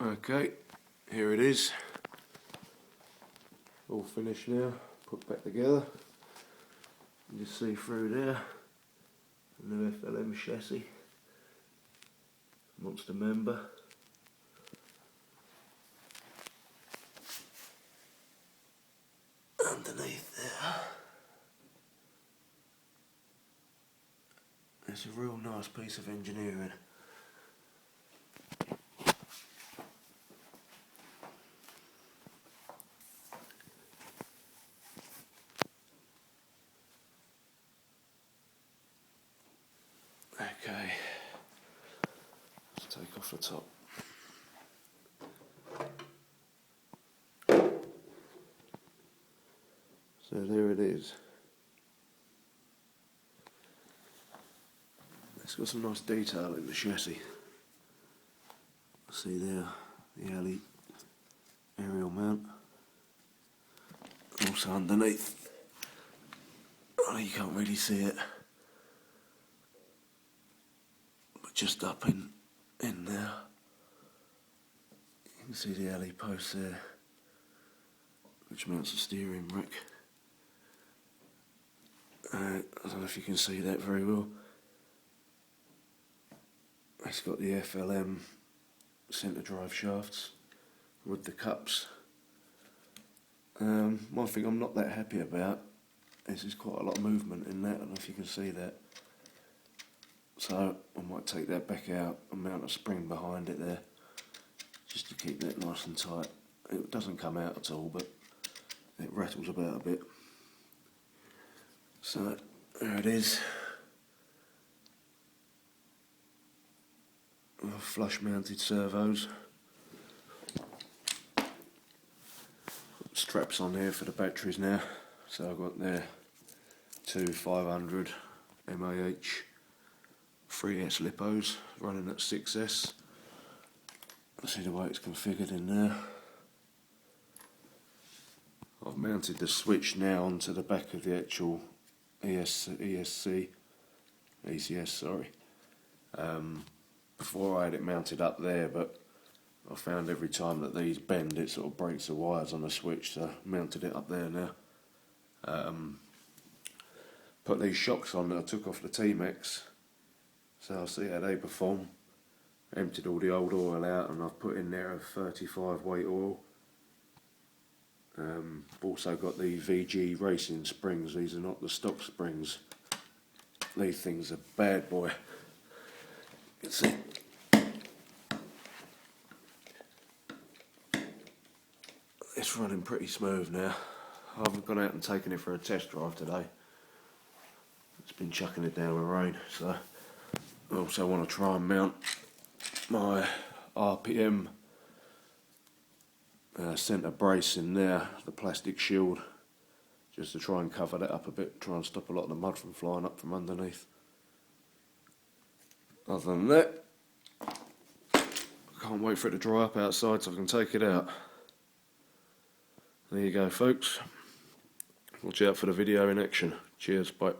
Okay, here it is, all finished now, put back together. You just see through there, a new FLM chassis, monster member. Underneath there, it's a real nice piece of engineering. Okay, let's take off the top. So there it is. It's got some nice detail in the chassis. See there, the alley aerial mount. Also underneath, oh, you can't really see it, but just up in there, you can see the alley post there, which mounts the steering rack. I don't know if you can see that very well. It's got the FLM centre drive shafts with the cups. One thing I'm not that happy about is there's quite a lot of movement in that. I don't know if you can see that. So I might take that back out and mount a spring behind it there, just to keep that nice and tight. It doesn't come out at all, but it rattles about a bit. So there it is. Flush mounted servos. Straps on here for the batteries now. So I've got there two 500 mAh 3S lipos running at 6S. See the way it's configured in there. I've mounted the switch now onto the back of the actual ECS, sorry. Before I had it mounted up there, but I found every time that these bend it sort of breaks the wires on the switch, so I mounted it up there now. Put these shocks on that I took off the T-Maxx, so I'll see how they perform. Emptied all the old oil out and I've put in there a 35 weight oil. Also got the VG racing springs. These are not the stock springs. These things are bad boy. You can see. It's running pretty smooth now. I haven't gone out and taken it for a test drive today. It's been chucking it down with rain, so I also want to try and mount my RPM centre brace in there, the plastic shield, just to try and cover that up a bit, try and stop a lot of the mud from flying up from underneath. Other than that, I can't wait for it to dry up outside so I can take it out. There you go, folks. Watch out for the video in action. Cheers, bye.